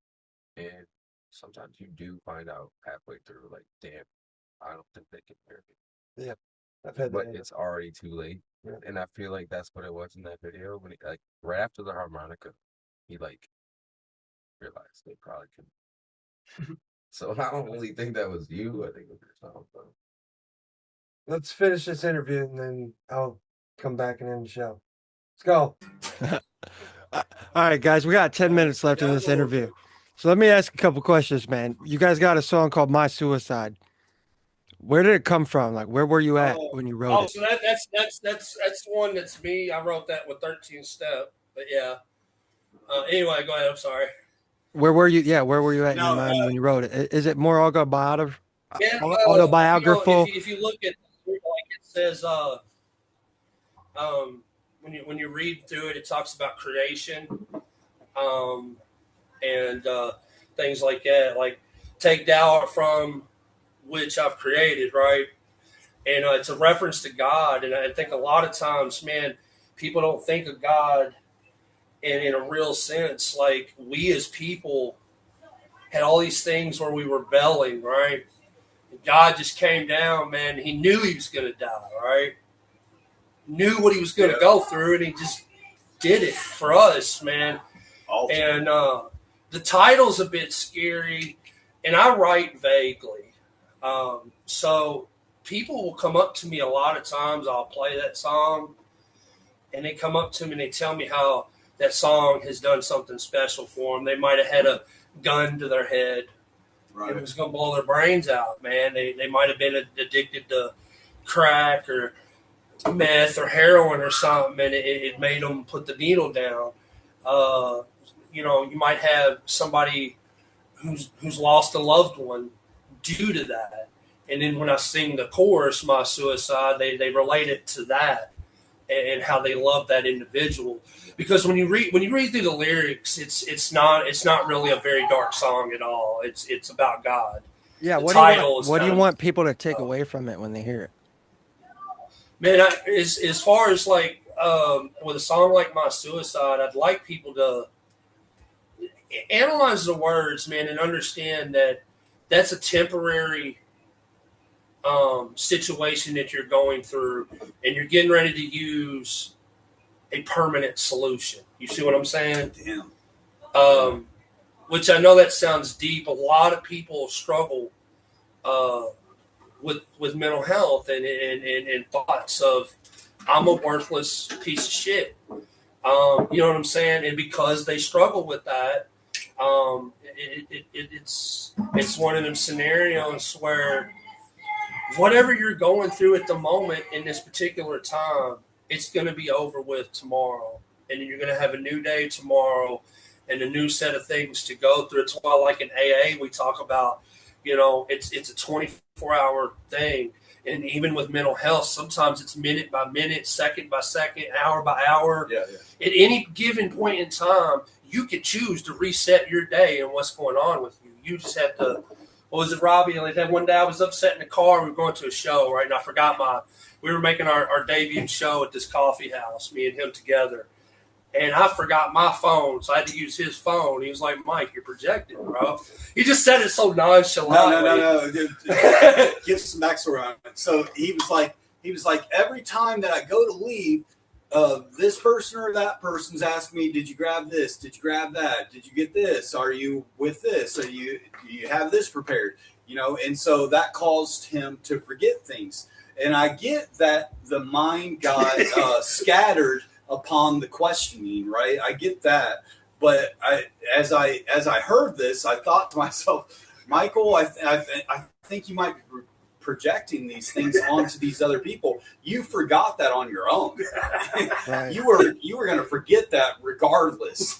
and sometimes you do find out halfway through, like, damn, I don't think they can hear me. Yeah. I've had But that. it's already too late. Yeah. And I feel like that's what it was in that video when he, like, right after the harmonica, he like realized they probably couldn't. So I don't really think that was you. I think it was yourself. But Let's finish this interview and then I'll come back and end the show. Let's go. All right, guys, we got 10 minutes left in this interview. So let me ask a couple questions, man. You guys got a song called My Suicide. Where did it come from? Like, where were you at when you wrote it? So that's the one that's me. I wrote that with 13 Step. But yeah. Anyway, go ahead. I'm sorry. Where were you? Yeah, where were you at in your No, mind when you wrote it? Is it more autobiographical? yeah. Autobiographical? If you look at like it says, when you read through it, it talks about creation, and things like that. Like take thou from which I've created, right? And it's a reference to God. And I think a lot of times, man, people don't think of God in a real sense. Like we as people had all these things where we were rebelling, right? God just came down, man. He knew he was going to die, right? Knew what he was going to go through, and he just did it for us, man. And the title's a bit scary, and I write vaguely. So people will come up to me a lot of times. I'll play that song, and they come up to me and they tell me how that song has done something special for them. They might have had a gun to their head. Right. It was going to blow their brains out, man. They might have been addicted to crack or meth or heroin or something, and it made them put the needle down. You might have somebody who's lost a loved one due to that. And then when I sing the chorus, My Suicide, they relate it to that and how they love that individual. Because when you read through the lyrics, it's not really a very dark song at all. It's about God. Yeah, The what do you want people to take away from it when they hear it? Man, as far as like with a song like My Suicide, I'd like people to analyze the words, man, and understand that that's a temporary situation that you're going through, and you're getting ready to use a permanent solution. You see what I'm saying? Damn. Which I know that sounds deep. A lot of people struggle with mental health and thoughts of I'm a worthless piece of shit. You know what I'm saying? And because they struggle with that, it's one of them scenarios where whatever you're going through at the moment in this particular time, it's going to be over with tomorrow. And you're going to have a new day tomorrow and a new set of things to go through. It's why, like in AA, we talk about, it's a 24-hour thing. And even with mental health, sometimes it's minute by minute, second by second, hour by hour. Yeah. At any given point in time, you can choose to reset your day and what's going on with you. You just have to. What was it, Robbie? Like that one day I was upset in the car. We were going to a show, right? And I forgot we were making our debut show at this coffee house, me and him together. And I forgot my phone, so I had to use his phone. He was like, Mike, you're projecting, bro. He just said it so nonchalantly. No. Give some backstory on it. So he was like, every time that I go to leave, this person or that person's asked me, did you grab this? Did you grab that? Did you get this? Are you with this? Do you have this prepared? And so that caused him to forget things. And I get that the mind got scattered upon the questioning, right? I get that. But as I heard this, I thought to myself, Michael, I think you might be projecting these things onto these other people. You forgot that on your own. Right. You were going to forget that regardless.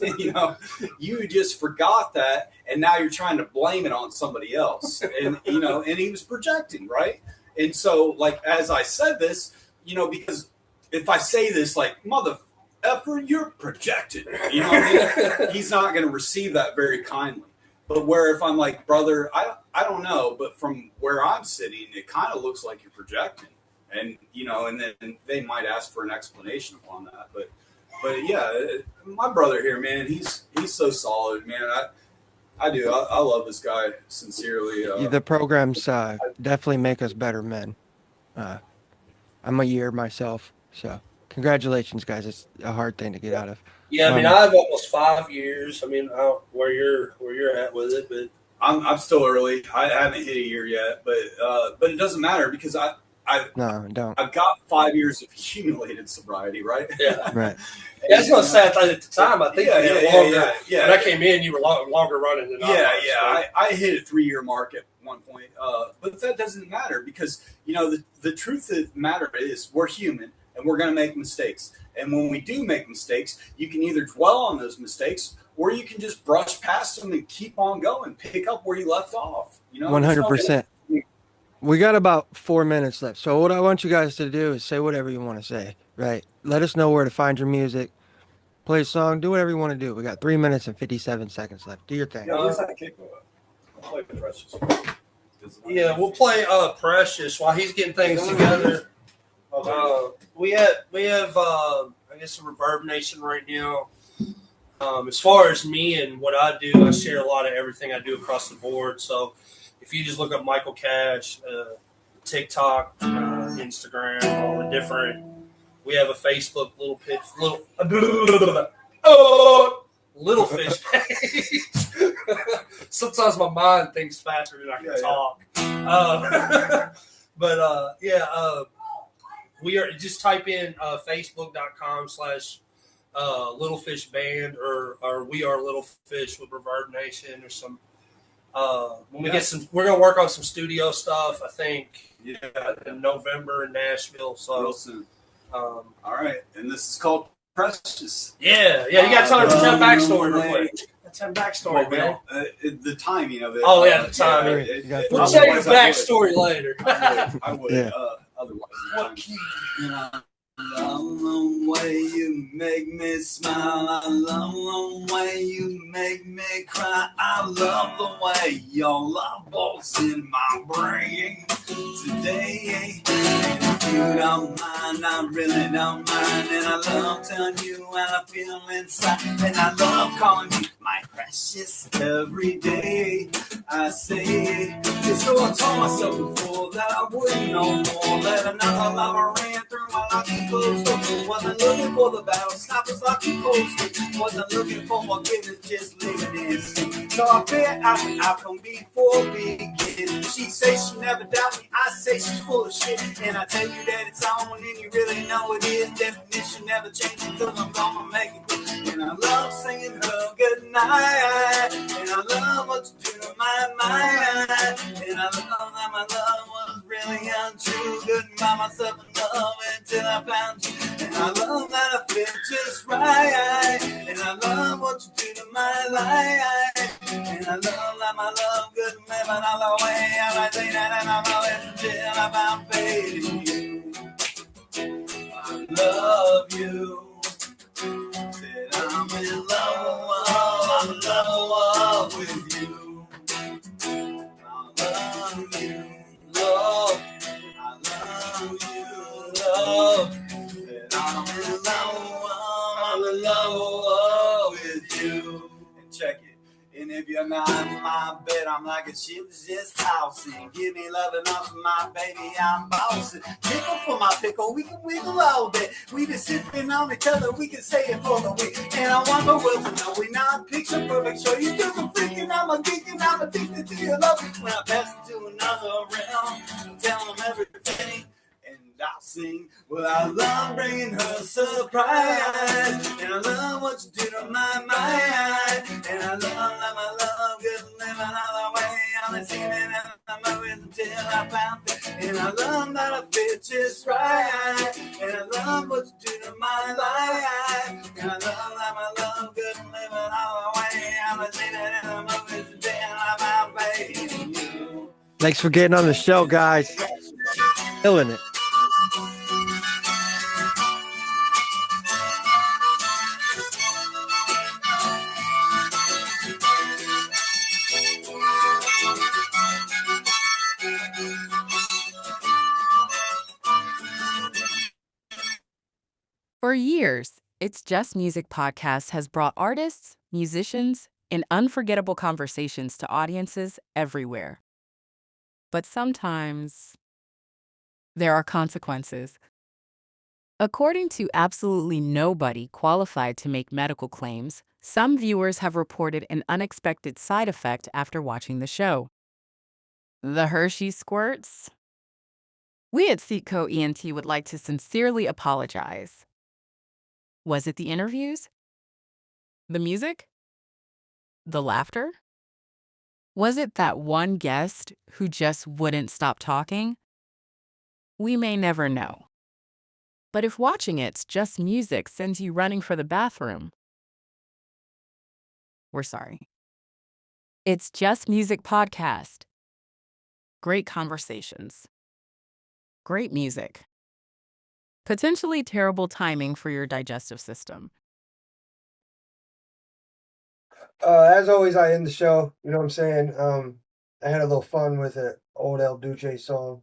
You just forgot that, and now you're trying to blame it on somebody else. And and he was projecting, right? And so, like, as I said this, because if I say this, like, mother effer, you're projected, he's not going to receive that very kindly. But where if I'm like, brother, I don't know, but from where I'm sitting, it kind of looks like you're projecting. And, and then they might ask for an explanation upon that. But yeah, my brother here, man, he's so solid, man. I do. I love this guy sincerely. The programs definitely make us better men. I'm a year myself, so congratulations, guys. It's a hard thing to get out of. Yeah, I mean, I have almost 5 years. I mean, where you're at with it, but I'm still early. I haven't hit a year yet, but it doesn't matter because I've got 5 years of accumulated sobriety, right? Yeah, right. Yeah, that's what I said at the time. I think longer. Yeah. When I came in, you were longer running than I was. Yeah. I hit a 3-year mark at one point, but that doesn't matter because the truth of the matter is we're human and we're going to make mistakes. And when we do make mistakes, you can either dwell on those mistakes or you can just brush past them and keep on going, pick up where you left off. 100%. We got about 4 minutes left. So what I want you guys to do is say whatever you want to say, right? Let us know where to find your music, play a song, do whatever you want to do. We got 3 minutes and 57 seconds left. Do your thing. Yeah, where's that kick? I'll play Precious. Yeah, we'll play Precious while he's getting things together. We have I guess a Reverb Nation right now. As far as me and what I do, I share a lot of everything I do across the board. So if you just look up Michael Cash, TikTok, Instagram, all the different. We have a Facebook little fish page. Sometimes my mind thinks faster than I can talk. We are just type in facebook.com/ Little Fish Band or We Are Little Fish with Reverb Nation or some. When we get some, we're gonna work on some studio stuff. I think in November in Nashville. So real soon. All right, and this is called Precious. Yeah. You got to tell her backstory real quick. Tell backstory, man. The timing of it. Oh yeah, the timing. We'll tell you the backstory later. I would. Otherwise, I love the way you make me smile. I love the way you make me cry. I love the way your love bolts in my brain today. And if you don't mind, I really don't mind. And I love telling you how I feel inside. And I love calling you my precious every day. I say, so I told myself before that I wouldn't no more let another lover ran through my life and closed the Wasn't looking for the battle, stoppers like you posted. Wasn't looking for forgiveness, just living in sin. So I figured out the outcome before we begin. She says she never doubt me, I say she's full of shit. And I tell you that it's on, and you really know it is. Definition never changes, cause I'm gonna make it good. And I love singing her good night. And I love what you do to my mind. And I love that my love was really untrue. Couldn't buy myself enough until I found you. And I love that I feel just right. And I love what you do to my life. And I love that my love couldn't live another way. I might say that and I'm always until I found faith in you. I love you. Said I'm in love with you. I love you, love. I love you, love. Said I'm in love with you. And check it. And if you're not in my bed, I'm like a ship that's just housing. Give me love enough for my baby, I'm bossing. Tickle for my pickle, we can wiggle all day. We been sipping on each other, we can say it for the week. And I want the world to know we not picture perfect. Show you do the freaking, I'm a geeking, I'm addicted to your love. When I pass it to another realm, tell them everything. I'll sing. Well, I love bringing her surprise, and I love what you do to my mind, and I love that my love couldn't live another way. I've seen it in the movies until I found it, and I love that I fit just right, and I love what you do to my life, and I love that my love couldn't live another way. I've seen it in the movies until I found faith in you. Thanks for getting on the show, guys. Killing it. For years, It's Just Music podcast has brought artists, musicians, and unforgettable conversations to audiences everywhere. But sometimes there are consequences. According to absolutely nobody qualified to make medical claims, some viewers have reported an unexpected side effect after watching the show. The Hershey squirts? We at SicKKo E.N.T would like to sincerely apologize. Was it the interviews? The music? The laughter? Was it that one guest who just wouldn't stop talking? We may never know. But if watching It's Just Music sends you running for the bathroom, we're sorry. It's Just Music podcast. Great conversations. Great music. Potentially terrible timing for your digestive system. As always, I end the show. You know what I'm saying? I had a little fun with an old LB song.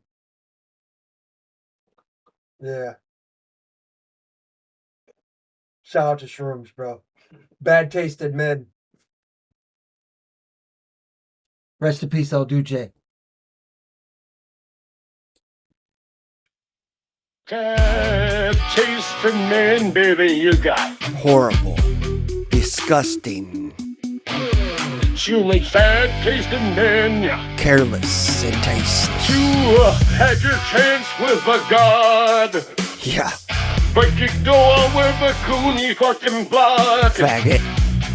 Yeah. Shout out to Shrooms, bro. Bad Tasted Men. Rest in peace, El Duce. Bad tasting men, baby, you got. Horrible. Disgusting. You make bad tasting men. Careless and tasteless. You had your chance with a god, Yeah. but you go on with a coon, you fucking blood. Faggot.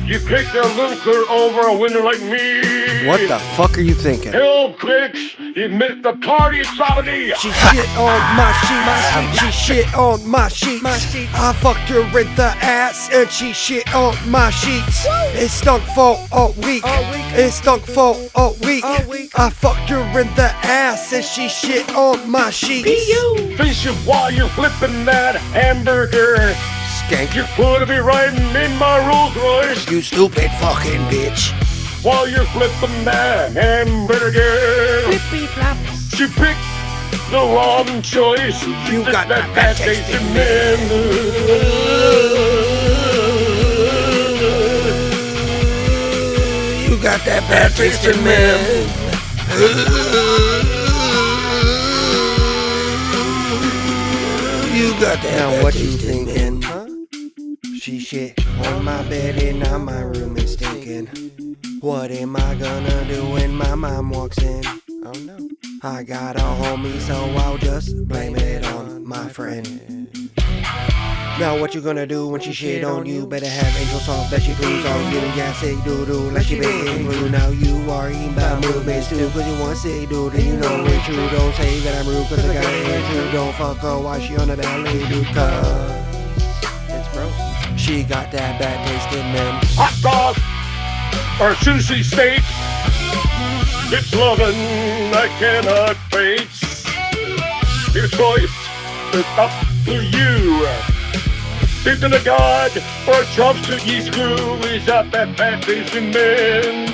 You picked a loser over a winner like me. What the fuck are you thinking? Hell, bitch, you missed the party, Saudi. She shit on my sheet. She shit on my sheets. I fucked her in the ass and she shit on my sheets. It stunk for a week. It stunk for a week. I fucked her in the ass and she shit on my sheets. Fish it while you're flipping that hamburger. Skank. You put me riding in my Rolls Royce You stupid fucking bitch. while you're flipping that hamburger. Flippy flop. She picked the wrong choice. You got that that bad tasting tasting man. You got that bad tasting man. You got that Now bad what you taste in thinking? men. Huh? She shit on my bed and now my room is stinking. What am I gonna do when my mom walks in? Oh no. I got a homie, so I'll just blame it on my friend. Now what you gonna do when she shit on you? Better have angel salt that she proves on you. Yeah, say doo-doo like she been through. Now you are eating by movements too. Cause you want to say doo, then you know it's true. Don't say that I'm rude cause I got an attitude. Don't fuck her while she on the belly, dude, cause it's gross. She got that bad taste in men. Hot dog or sushi steak. It's loving I cannot face. Your choice is up to you. Thinking of God or chopstick ye screw is up that bad tasting man.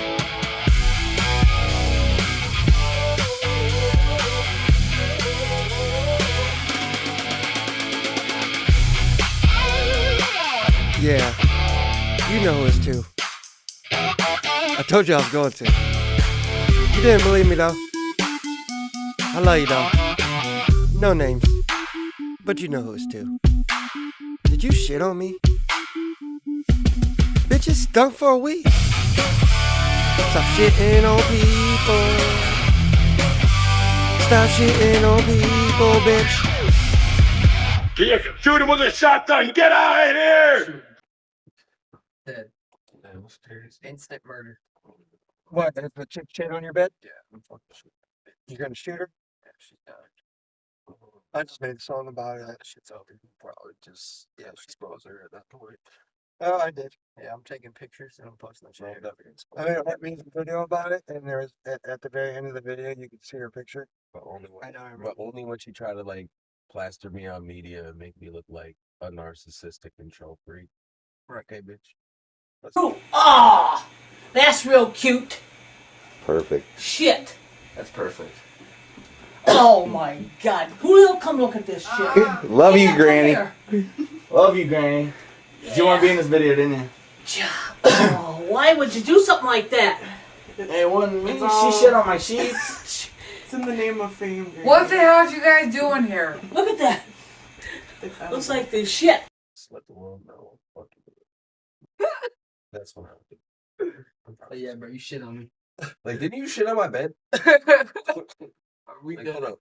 Yeah, you know who it's to. I told you I was going to. You didn't believe me though. I love you though. No names, but you know who it's to. Did you shit on me? Bitches stunk for a week. Stop shitting on people. Stop shitting on people, bitch. You shoot him with a shotgun. Get out of here! Dead. Instant murder. What? If a chick shit on your bed? Yeah, I'm fucking shooting. You're gonna shoot her? Yeah, she's done. I just made a song about it. That shit's over. Probably just expose her at that point. Oh, I did. Yeah, I'm taking pictures and I'm posting the Well, shit. definitely expose I made her, a music video about it, and there was at the very end of the video, you could see her picture. but only I when, know, I but remember. only when she tried to like plaster me on media and make me look like a narcissistic control freak. Right. Okay, bitch. Let's Ooh, ah, that's real cute. Perfect. Shit. That's perfect. Oh my God. Who will come look at this shit? Love you, Come Granny. here. Love you, Granny. You want to be in this video, didn't you? Oh, why would you do something like that? Hey, one me. all- She shit on my sheets. It's in the name of fame. What the hell are you guys doing here? Look at that. Looks like this shit. just let the world know. Fuck you. That's what I would do. Oh, yeah, bro, you shit on me. Like, didn't you shit on my bed? We Like, hold up.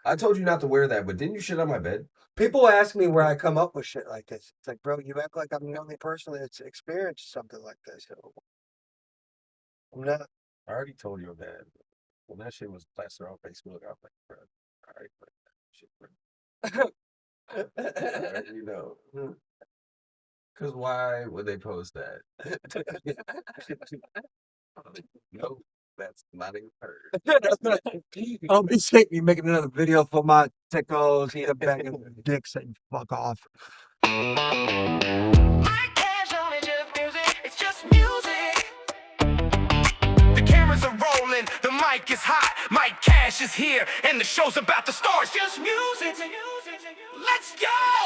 I told you not to wear that, but didn't you shit on my bed? People ask me where I come up with shit like this. It's like, bro, you act like I'm the only person that's experienced something like this. I'm not. I already told you that. When that shit was plastered on Facebook, I was like, bro, all right, but shit, bro. You know. Because why would they post that? No, that's not even heard. I'll be sick. You making another video for my sickos, eat a bag of dicks and fuck off. It's just music. The cameras are rolling, the mic is hot, Mike Cash is here, and the show's about to start. It's just music. Let's go!